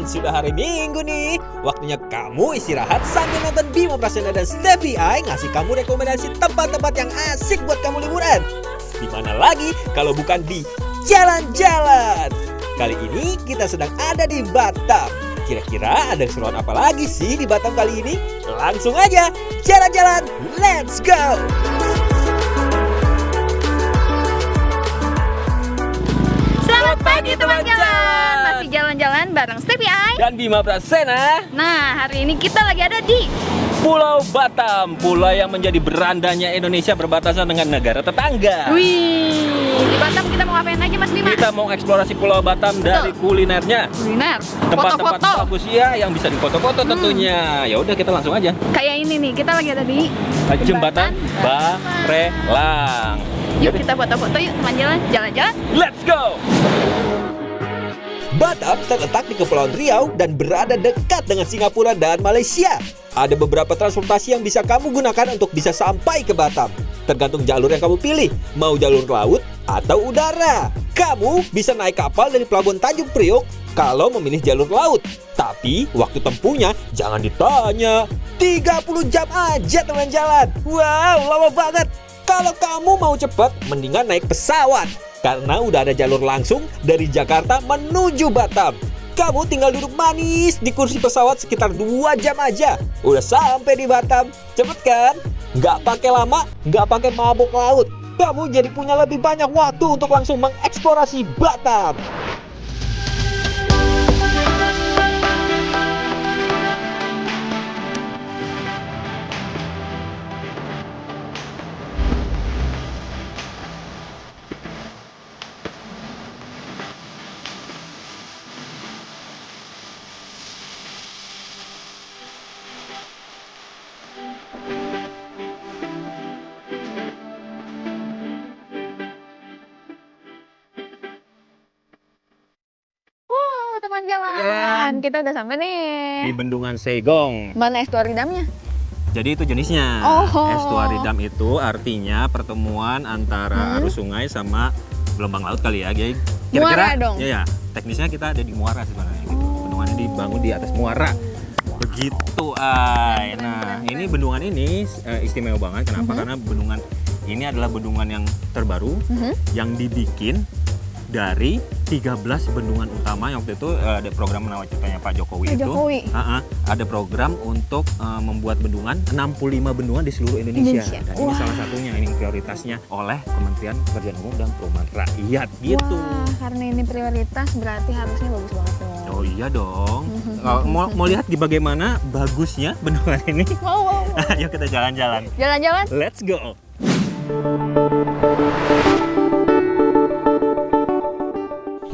sudah hari Minggu nih. Waktunya kamu istirahat sambil nonton Bimo Prasetya dan Steffi I ngasih kamu rekomendasi tempat-tempat yang asik buat kamu liburan. Di mana lagi kalau bukan di jalan-jalan. Kali ini kita sedang ada di Batam. Kira-kira ada keseruan apa lagi sih di Batam kali ini? Langsung aja jalan-jalan, let's go! Selamat pagi teman jalan. Masih jalan-jalan bareng Steffi I Dan Bima Prasetya. Nah, hari ini kita lagi ada di Pulau Batam, pulau yang menjadi berandanya Indonesia berbatasan dengan negara tetangga. Wih, di Batam kita mau ngapain aja Mas Bima? Kita mau eksplorasi Pulau Batam dari kulinernya, kuliner, tempat-tempat foto-foto. bagus ya yang bisa difoto-foto tentunya. Ya udah kita langsung aja. Kayak ini nih, kita lagi ada di Jembatan Barelang. Yuk kita foto-foto yuk teman jalan, jalan-jalan. Let's go! Batam terletak di Kepulauan Riau dan berada dekat dengan Singapura dan Malaysia. Ada beberapa transportasi yang bisa kamu gunakan untuk bisa sampai ke Batam. Tergantung jalur yang kamu pilih, mau jalur laut atau udara. Kamu bisa naik kapal dari Pelabuhan Tanjung Priok kalau memilih jalur laut. Tapi waktu tempuhnya jangan ditanya, 30 jam aja teman jalan. Wow, lama banget. Kalau kamu mau cepat, mendingan naik pesawat. Karena udah ada jalur langsung dari Jakarta menuju Batam. Kamu tinggal duduk manis di kursi pesawat sekitar 2 jam aja. Udah sampai di Batam. Cepet kan? Nggak pakai lama, nggak pakai mabuk laut. Kamu jadi punya lebih banyak waktu untuk langsung mengeksplorasi Batam. Wow, teman jalan. Kita udah sampai nih. Di Bendungan Seigong. Mana estuaridamnya? Jadi itu jenisnya. Oh. Estuaridam itu artinya pertemuan antara arus sungai sama gelombang laut kali ya, Gey. Muara dong? Iya, teknisnya kita ada di muara sebenarnya gitu. Bendungan ini dibangun di atas muara. Begitu, Ay. Nah, ini bendungan ini istimewa banget. Kenapa? Karena bendungan ini adalah bendungan yang terbaru yang dibikin dari 13 bendungan utama yang waktu itu ada program nawacitanya Pak Jokowi Pak itu. Jokowi. Ada program untuk membuat bendungan 65 bendungan di seluruh Indonesia. Dan ini Wah. salah satunya, ini prioritasnya oleh Kementerian Pekerjaan Umum dan Perumahan Rakyat gitu. Wah, karena ini prioritas berarti harusnya bagus banget dong. Oh iya dong. Kalau mau lihat di bagaimana bagusnya bendungan ini, Wow. ayo kita jalan-jalan. Jalan-jalan. Let's go.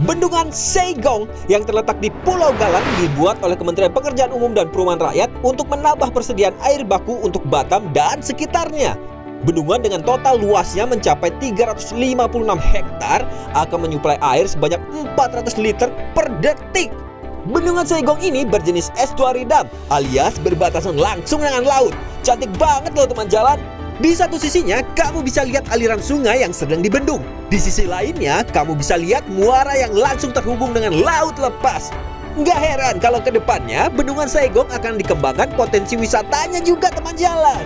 Bendungan Seigong yang terletak di Pulau Galang dibuat oleh Kementerian Pekerjaan Umum dan Perumahan Rakyat untuk menambah persediaan air baku untuk Batam dan sekitarnya. Bendungan dengan total luasnya mencapai 356 hektar akan menyuplai air sebanyak 400 liter per detik. Bendungan Seigong ini berjenis estuaridam alias berbatasan langsung dengan laut. Cantik banget loh teman jalan. Di satu sisinya, kamu bisa lihat aliran sungai yang sedang dibendung. Di sisi lainnya, kamu bisa lihat muara yang langsung terhubung dengan laut lepas. Nggak heran kalau ke depannya, Bendungan Seigong akan dikembangkan potensi wisatanya juga teman jalan.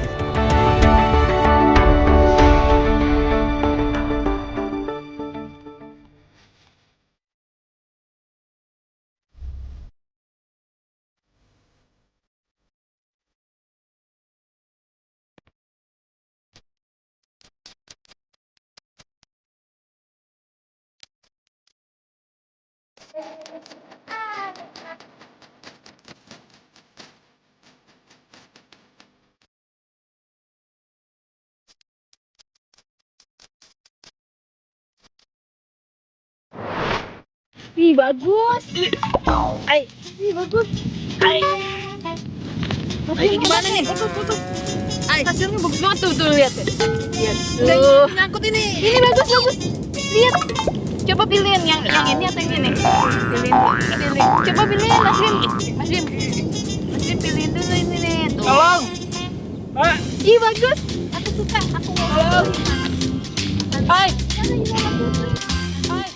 Ih, bagus. Ay, ih, bagus. Ay. Gimana nih? Bagus. Ay, hasilnya bagus banget tuh lihat ya. Lihat. Tuh. Nyangkut ini. Ini bagus. Lihat. Coba pilihin yang ini atau yang ini. Pilih. Coba pilihin Mas Bim. Pilihin dulu ini nih. Tuh. Tolong, Pak. Ih, bagus. Aku suka. Aku mau. Hai. Hai.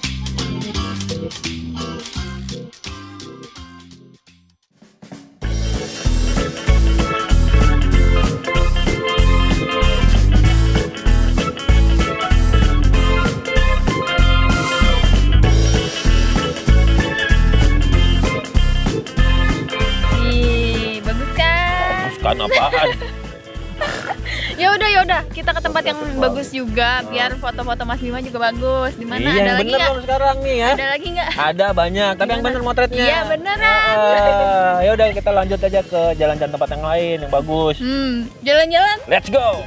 Ikan apaan? Ya udah, kita ke tempat yang bagus juga biar foto-foto Mas Bima juga bagus. Di mana? Iya, Ada yang lagi bener nggak? dong sekarang nih ya. Ada lagi nggak? Ada banyak, tapi yang Gimana? bener motretnya. Iya, beneran. Ya udah kita lanjut aja ke jalan-jalan tempat yang lain yang bagus. Jalan-jalan. Let's go.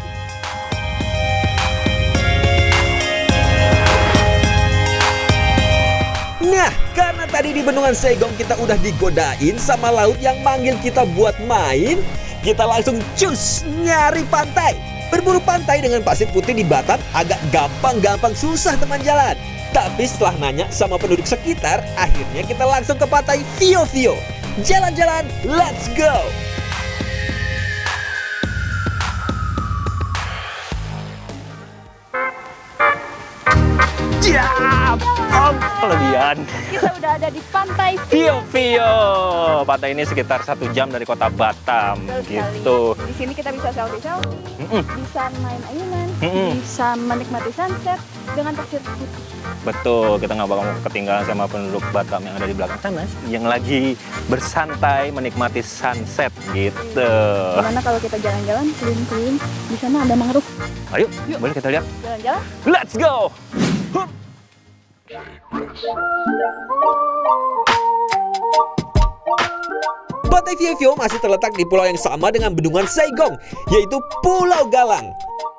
Nah, karena tadi di Bendungan Saigong kita udah digodain sama laut yang manggil kita buat main, kita langsung cus nyari pantai. Berburu pantai dengan pasir putih di Batam agak gampang susah teman jalan. Tapi setelah nanya sama penduduk sekitar, akhirnya kita langsung ke pantai Vio Vio. Jalan-jalan, let's go! Jam. Kelebihan. Kita udah ada di pantai Vio Vio. Pantai ini sekitar 1 jam dari kota Batam. Gitu. Di sini kita bisa selfie, Mm-mm. bisa main ayunan, Mm-mm. bisa menikmati sunset dengan pasir putih. Betul, kita nggak bakal ketinggalan sama penduduk Batam yang ada di belakang sana yang lagi bersantai menikmati sunset gitu. Gimana kalau kita jalan-jalan keliling-keliling, di sana ada mangrove. Ayo, Yuk. boleh kita lihat? Jalan-jalan. Let's go! Hup. Pantai Vio Vio masih terletak di pulau yang sama dengan Bendungan Saigong, yaitu Pulau Galang.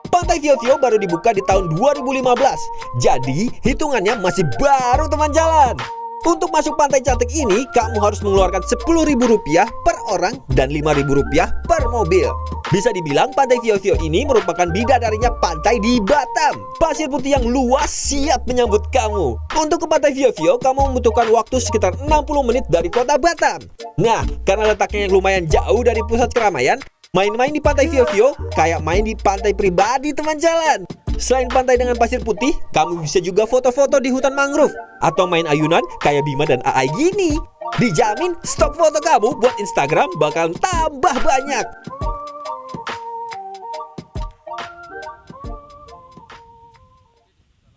Pantai Vio Vio baru dibuka di tahun 2015, jadi hitungannya masih baru teman jalan. Untuk masuk pantai cantik ini, kamu harus mengeluarkan Rp10.000 per orang dan Rp5.000 per mobil. Bisa dibilang pantai Vio Vio ini merupakan bidadarinya pantai di Batam. Pasir putih yang luas siap menyambut kamu. Untuk ke pantai Vio Vio, kamu membutuhkan waktu sekitar 60 menit dari kota Batam. Nah, karena letaknya yang lumayan jauh dari pusat keramaian, main-main di pantai Vio Vio kayak main di pantai pribadi teman jalan. Selain pantai dengan pasir putih, kamu bisa juga foto-foto di hutan mangrove atau main ayunan kayak Bima dan Aai gini. Dijamin stok foto kamu buat Instagram bakal tambah banyak.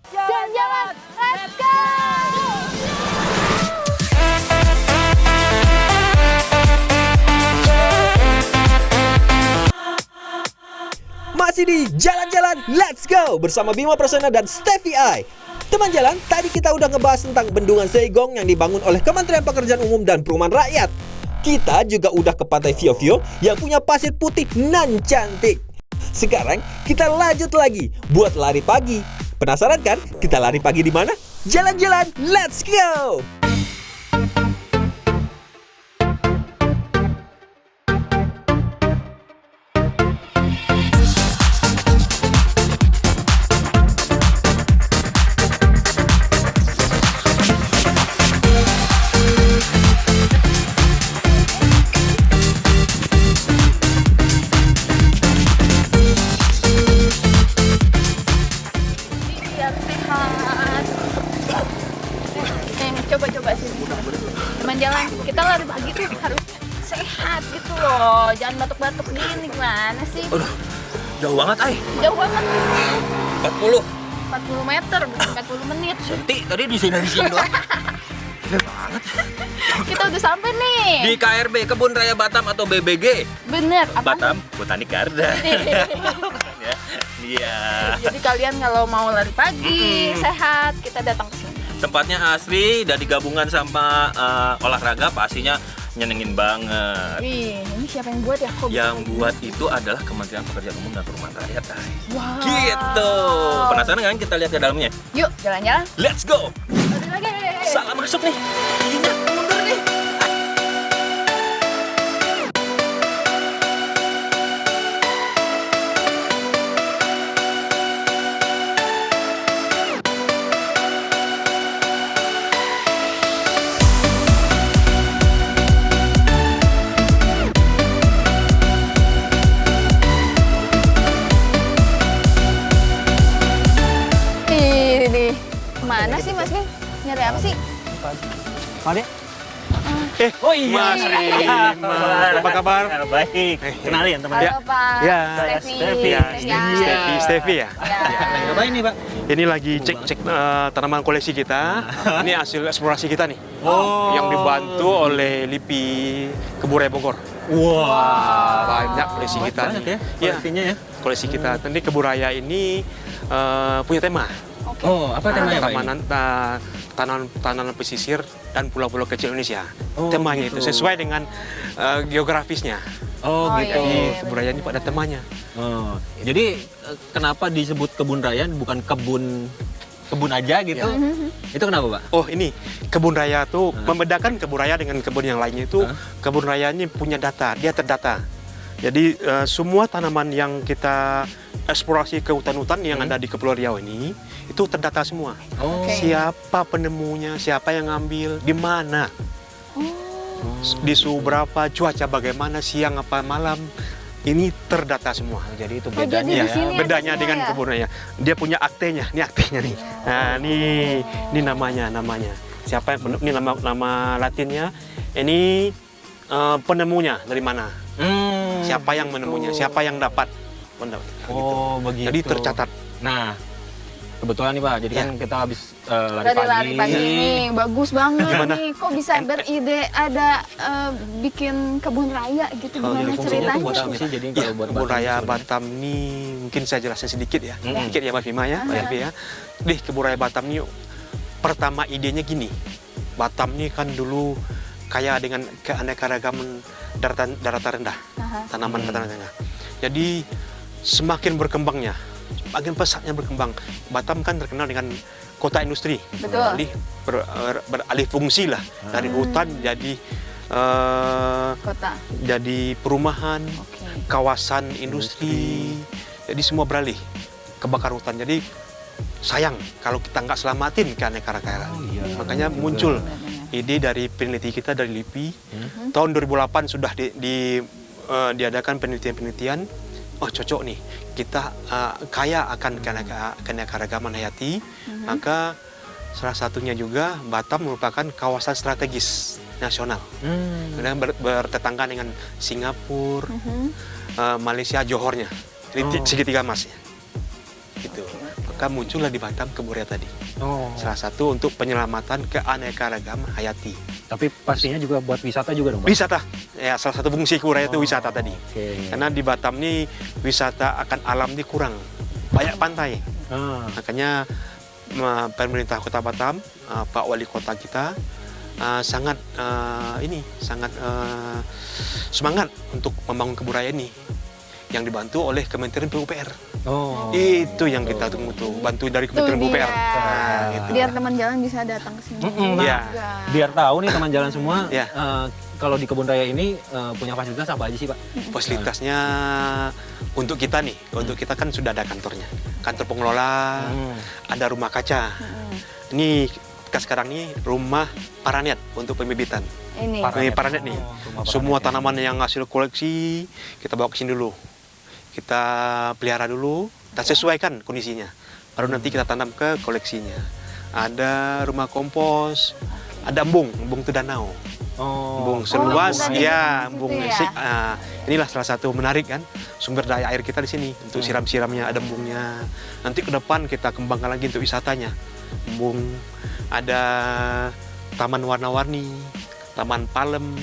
Jalan-jalan, let's go! Masih di Jalan-Jalan Let's Go bersama Bima Prasetya dan Steffi I. Teman jalan, tadi kita udah ngebahas tentang Bendungan Saigong yang dibangun oleh Kementerian Pekerjaan Umum dan Perumahan Rakyat. Kita juga udah ke pantai Vio Vio yang punya pasir putih nan cantik. Sekarang kita lanjut lagi buat lari pagi. Penasaran kan? Kita lari pagi di mana? Jalan-jalan, let's go! Biar sehat. Coba sini. Teman jalan, kita lari pagi tuh harus sehat gitu loh. Jangan batuk-batuk gini, gimana sih? Aduh, jauh banget, Ay. Jauh banget. 40 40 meter, bukan 40 menit. senti tadi di sini doang. Kita udah sampai nih. Di KRB Kebun Raya Batam atau BBG. Bener, apa? Batam Botanik Garden. Ya, iya. Jadi kalian kalau mau lari pagi, sehat, kita datang ke sini. Tempatnya asri dan digabungan sama olahraga pastinya nyenengin banget. Wih, ini siapa yang buat ya? Kok Yang bisa buat itu adalah Kementerian Pekerjaan Umum dan Perumahan Rakyat. Ay. gini? Wow. Gitu. Penasaran kan kita lihat ke dalamnya? Yuk, jalan-jalan. Let's go. Lagi. Salah masuk nih. Giginya mundur nih. Ini. Mana sih Mas Bim? Nyari apa sih? Pade? Oh iya, Mas Bima. Apa kabar? Baik. Kenalin teman Halo Pak. Ya. Steffi. Steffi ya? Ya. Ngapain nih, Pak? Ini lagi cek tanaman koleksi kita. Ini hasil eksplorasi kita nih. Oh. Yang dibantu oleh LIPI Kebun Raya Bogor. Wah. Banyak koleksi kita Banyak nih. ya koleksinya ya. Koleksi kita. Nanti Kebun Raya ini punya tema. Oke. Oh, apa temanya Pak? Tanaman tanaman pesisir dan pulau-pulau kecil Indonesia. Oh, Temanya gitu. itu sesuai dengan geografisnya. Oh, Oh, gitu. iya, Jadi iya. Kebun Raya ini pada temanya. Oh, jadi kenapa disebut kebun raya bukan kebun aja gitu? Itu kenapa, Pak? Oh ini Kebun Raya tuh membedakan Kebun Raya dengan kebun yang lainnya itu Kebun Raya ini punya data, dia terdata. Jadi semua tanaman yang kita eksplorasi ke hutan-hutan yang ada di Kepulauan Riau ini itu terdata semua. Oh, Oke. Siapa penemunya, siapa yang ngambil, di mana, di suhu berapa, cuaca bagaimana, siang apa malam, ini terdata semua. jadi itu Oh, jadi bedanya di ya. sini ada Bedanya semua dengan ya? Kebun Raya, dia punya aktenya, ini aktenya nih. Nah, ini namanya. Siapa yang ini nama Latinnya? Ini penemunya dari mana? Siapa yang menemunya? Siapa yang dapat? Oh, begitu. Jadi tercatat. Nah, kebetulan nih Pak, jadi kan kita habis lari Dari pagi. lari pagi ini bagus banget Gimana? nih. Kok bisa beride ada bikin kebun raya gitu? Oh, Gimana Jadi fungsinya tuh buat ceritanya? apa sih? Jadi Ya, kalau buat Kebun Batam Raya sebenarnya? Batam ini mungkin saya jelasin sedikit ya. Sedikit ya Mas Bima ya, Pak Yafi ya. Di Kebun Raya Batam ini pertama idenya gini. Batam ini kan dulu kaya dengan keanekaragaman daratan rendah. Aha. Tanaman daratan rendah. Jadi semakin berkembangnya, semakin pesatnya berkembang. Batam kan terkenal dengan kota industri. Betul. Beralih fungsi lah dari hutan Kota. jadi perumahan, Oke. kawasan industri. Jadi semua beralih kebakar hutan. Jadi sayang kalau kita nggak selamatin keanekaragaman. Oh, iya. Makanya muncul ide dari peneliti kita dari LIPI. Tahun 2008 sudah diadakan penelitian. Oh cocok nih, kita kaya akan keanekaragaman hayati. Maka salah satunya juga Batam merupakan kawasan strategis nasional. Kemudian bertetangga dengan Singapura, Malaysia, Johornya. Jadi segitiga emas ya. Gitu. Maka muncullah di Batam Kebun Raya tadi. Oh. Salah satu untuk penyelamatan keanekaragaman hayati. Tapi pastinya juga buat wisata juga dong, Pak? Wisata, ya salah satu fungsi Kebun Raya itu wisata tadi. Oke. Karena di Batam ini wisata akan alam ini kurang, banyak pantai. Makanya pemerintah Kota Batam, Pak Wali Kota kita sangat semangat untuk membangun Kebun Raya ini yang dibantu oleh Kementerian PUPR. Oh. Itu yang kita tunggu tuh, bantu dari Kementerian Tuh PUPR. dia. Nah, gitu. Biar teman jalan bisa datang ke sini. Iya. Biar tahu nih teman jalan semua, Ya. kalau di Kebun Raya ini punya fasilitas apa aja sih, Pak? Fasilitasnya untuk kita nih, untuk kita kan sudah ada kantornya, kantor pengelola, ada rumah kaca. Ini kita sekarang ini rumah paranet untuk pembibitan. Ini. Ini paranet nih, rumah semua paranet ya. tanaman yang hasil koleksi kita bawa ke sini dulu, kita pelihara dulu, kita sesuaikan kondisinya, baru nanti kita tanam ke koleksinya. Ada rumah kompos, ada embung itu danau. Embung seluas, udah ya, di situ embung ya? Nesik. Inilah salah satu menarik kan, sumber daya air kita di sini untuk siram-siramnya, ada embungnya. Nanti ke depan kita kembangkan lagi untuk wisatanya. Embung, ada taman warna-warni, taman palem.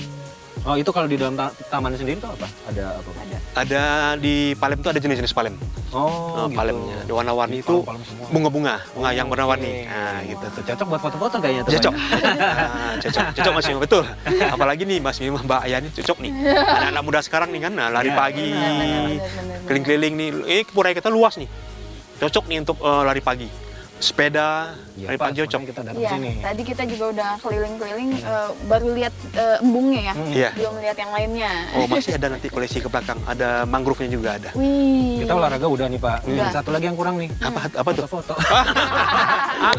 Oh, itu kalau di dalam taman sendiri itu apa? Ada apa, Pak? Ada di palem itu ada jenis-jenis palem. Oh, gitu. Palemnya, warna-warni itu Palem semua. bunga-bunga yang warna-warni. Oke. Nah, gitu. Tuh, cocok buat foto-foto kayaknya tuh, Cocok. Pak, ya? Cocok Mas Bima, betul. Apalagi nih Mas Bima, Mbak Ayani cocok nih. Anak-anak muda sekarang nih kan, lari Iya, pagi, benar. keliling-keliling nih. Kebun raya kita luas nih. Cocok nih untuk lari pagi. Sepeda, Iya, lari pagi pas, cocok. makanya kita datang Iya, sini. tadi kita juga udah keliling-keliling, baru lihat embungnya ya, Iya. belum lihat yang lainnya. Oh, masih ada nanti koleksi ke belakang. Ada mangrove-nya juga ada. Wih. Kita olahraga udah nih, Pak. Udah. Satu lagi yang kurang nih. Apa tuh? Foto-foto.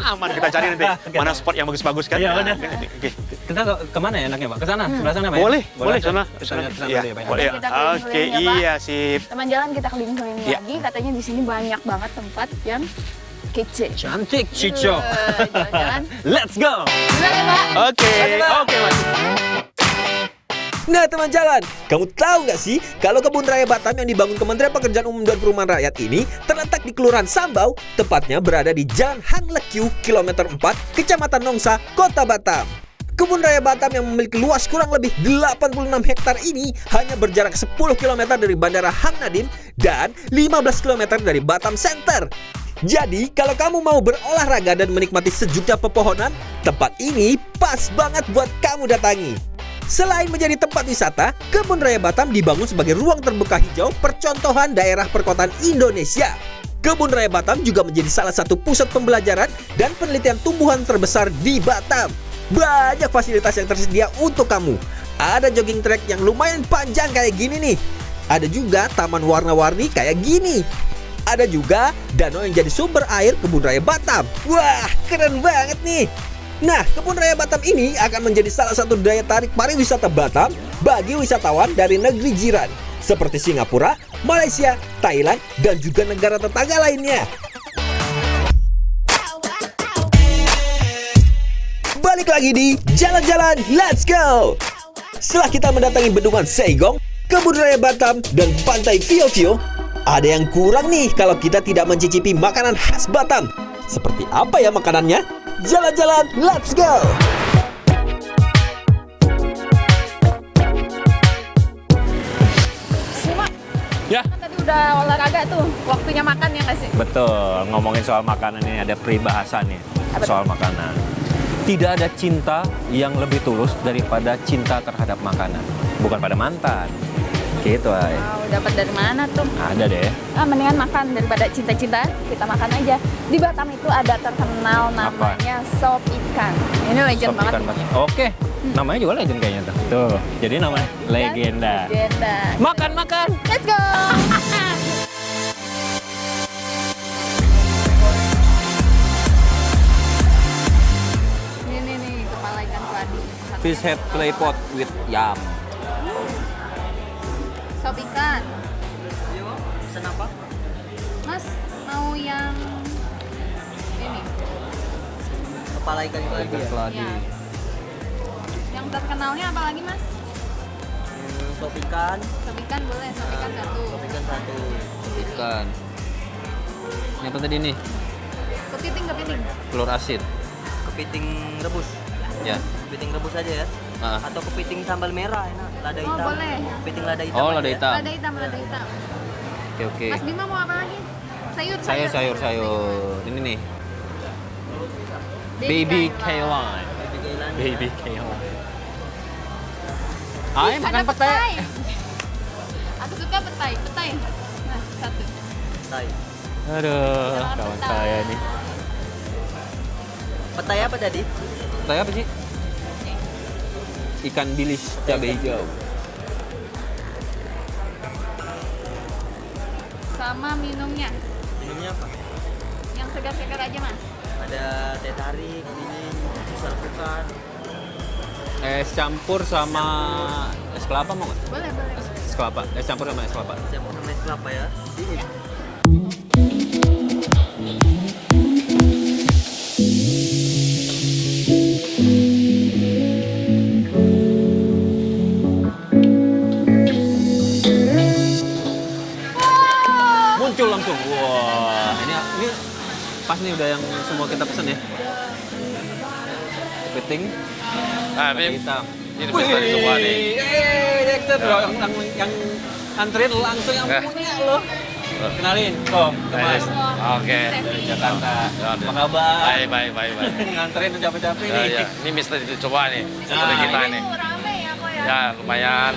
Aman kita cari nanti. Mana spot yang bagus-bagus kan? Iya, Nah, udah. Oke. Kita kemana ya enaknya, Pak? Ke sana, sebelah sana, Pak? ya? Boleh, aja? sana. Kita lihat ke sana Iya, dulu ya, Pak. ya? boleh. Kita keliling-keliling Oke, ya, Pak. iya sip. Teman jalan kita keliling-keliling Iya. lagi, katanya di sini banyak banget tempat yang kece. Cantik, Cico. Jalan-jalan. Let's go. Duluan ya, Pak. Oke, oke Mas. Nah teman jalan, kamu tahu nggak sih kalau Kebun Raya Batam yang dibangun Kementerian Pekerjaan Umum dan Perumahan Rakyat ini terletak di Kelurahan Sambau, tepatnya berada di Jalan Hang Lekiu, kilometer 4, Kecamatan Nongsa, Kota Batam. Kebun Raya Batam yang memiliki luas kurang lebih 86 hektar ini hanya berjarak 10 km dari Bandara Hang Nadiem dan 15 km dari Batam Center. Jadi, kalau kamu mau berolahraga dan menikmati sejuknya pepohonan, tempat ini pas banget buat kamu datangi. Selain menjadi tempat wisata, Kebun Raya Batam dibangun sebagai ruang terbuka hijau percontohan daerah perkotaan Indonesia. Kebun Raya Batam juga menjadi salah satu pusat pembelajaran dan penelitian tumbuhan terbesar di Batam. Banyak fasilitas yang tersedia untuk kamu. Ada jogging track yang lumayan panjang kayak gini nih. Ada juga taman warna-warni kayak gini. Ada juga danau yang jadi sumber air Kebun Raya Batam. Wah, keren banget nih. Nah, Kebun Raya Batam ini akan menjadi salah satu daya tarik pariwisata Batam bagi wisatawan dari negeri jiran seperti Singapura, Malaysia, Thailand, dan juga negara tetangga lainnya. Balik lagi di Jalan-Jalan Let's Go. Setelah kita mendatangi Bendungan Seigong, Kebun Raya Batam, dan Pantai Vio Vio, ada yang kurang nih kalau kita tidak mencicipi makanan khas Batam. Seperti apa ya makanannya? Jalan-jalan Let's Go. Sima, Ya, kan tadi udah olahraga tuh, waktunya makan ya nggak sih? betul. Ngomongin soal makanan ini ada peribahasa nih soal makanan. Tidak ada cinta yang lebih tulus daripada cinta terhadap makanan. Bukan pada mantan. Gitu, ay. Wow, dapat dari mana tuh? Ada deh. Mendingan makan daripada cinta-cinta, kita makan aja. Di Batam itu ada terkenal namanya sop ikan. Ini legend Sop banget. ikan Batam. Oke, namanya juga legend kayaknya tuh. Tuh, jadi namanya legenda. Legenda. Makan. Let's go. Ini nih kepala ikan keladi. Fish head clay pot with yam. Sop ikan. Pesan apa? Mas mau yang ini? Kepala ikan keladi ya? Ya. Yang terkenalnya apa lagi Mas? Sop ikan, Sop ikan boleh, sop ikan satu. sop ikan satu. Ikan. Ini apa tadi nih? Kepiting. Telur asin. Kepiting rebus. Ya. Kepiting rebus aja ya? Ah. Atau kepiting sambal merah enak, lada Oh, hitam. boleh. Kepiting lada hitam. Oh, aja lada ya? hitam. Lada hitam. Oke. Mas Bima mau apa lagi? Sayur. Sayur. Ini nih. Baby Kailan. Baby Kailan. Baby Kailan. Ay, makan petai. Aku suka petai. Nah, satu. Petai. Aduh, kawan saya nih. Petai apa tadi? Petai apa sih? Ikan bilis cabai hijau. Sama minumnya. Minumnya apa? Yang segar-segar aja Mas. Ada teh tarik, dingin, jus alpukat. Es campur sama es kelapa mau nggak? Boleh. Es kelapa. Es campur sama es kelapa. Siapa sama es kelapa ya? Dingin. Muncul langsung. Wah, ini pas nih udah yang semua kita pesen ya. Kepiting. Nah, Lada hitam. ini pesta di semua nih. Dexter, yang anterin langsung yang punya lo. Kenalin, kok, ke Mas. Oke. Dari Jakarta. Ya, Apa kabar? Baik. Nganterin tuh capek-capek Ya, nih. ya. Ini mesti dicoba nih. Seperti Nah, kita ini. nih. Rame ya kok ya. Ya, lumayan.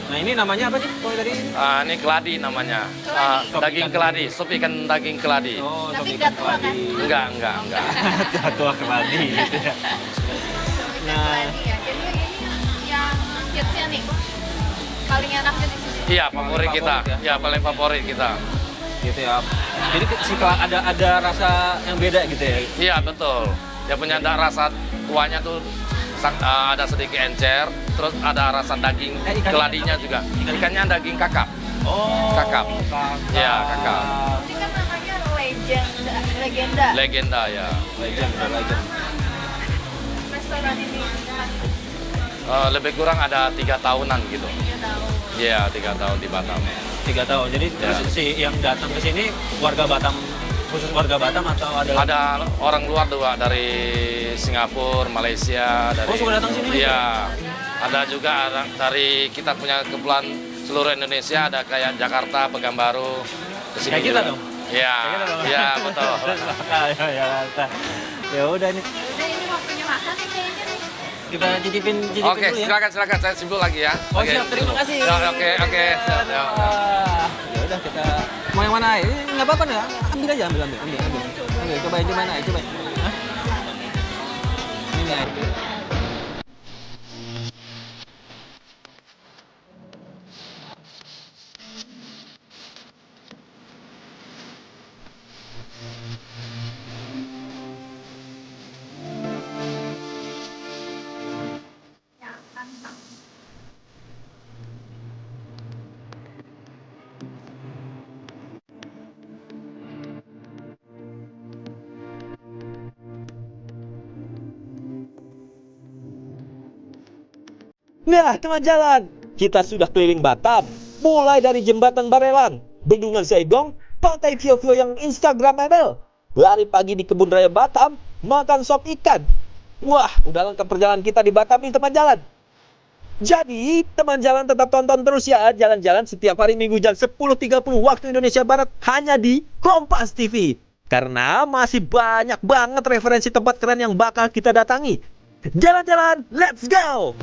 Nah ini namanya apa sih? Kok tadi? Ini keladi namanya. Sop Daging ikan. keladi, sup ikan daging keladi. Oh, Tapi sop nggak ikan tua kan? keladi. Enggak. Tua keladi gitu ya. Nah. Keladi ya. Jadi ini yang hitsnya nih. Paling enaknya di sini. Iya, favorit kita. Favorit Ya, paling favorit kita. Gitu ya. Jadi ada rasa yang beda gitu ya. Iya, betul. Dia punya rasa kuahnya tuh ada sedikit encer, terus ada rasa daging ikannya keladinya apa? juga. Ikannya? Ikannya daging kakap. Oh. Kakap. Iya, kakap. Ini kan namanya legenda. Legenda ya. Legend. Restoran ini. Lebih kurang ada 3 tahunan gitu. 3 tahun. Iya, 3 tahun di Batam. 3 tahun. Jadi Ya. terus si yang datang ke sini warga Batam, khusus warga Batam atau ada Ada orang luar juga dari dari Singapura, Malaysia, dari suka datang sini? Iya. Ada juga dari kita punya kepulauan seluruh Indonesia, ada kayak Jakarta, Pekanbaru. Kayak kita dong? Iya, Kayak kita dong? iya betul. Ya, ya udah nih. Udah ini waktunya makan nih kayaknya nih. Kita cicipin Oke, dulu ya. silakan saya simpul lagi ya. Oh Oke. siap, terima kasih. Ya, oke. Siap, ya. Ya udah kita mau yang mana? Ini nggak apa-apa nih. Ambil aja, ambil. Cobain aja, cobain. Hah? Ini aja. Nah, teman jalan, kita sudah keliling Batam. Mulai dari Jembatan Barelang, Bendungan Saigong, Pantai Vio-Vio yang instagramable. Lari pagi di Kebun Raya Batam, makan sop ikan. Wah, udah lengkap perjalanan kita di Batam nih teman jalan. Jadi, teman jalan tetap tonton terus ya jalan-jalan setiap hari Minggu jam 10.30 waktu Indonesia Barat hanya di Kompas TV. Karena masih banyak banget referensi tempat keren yang bakal kita datangi. Jalan-jalan, let's go!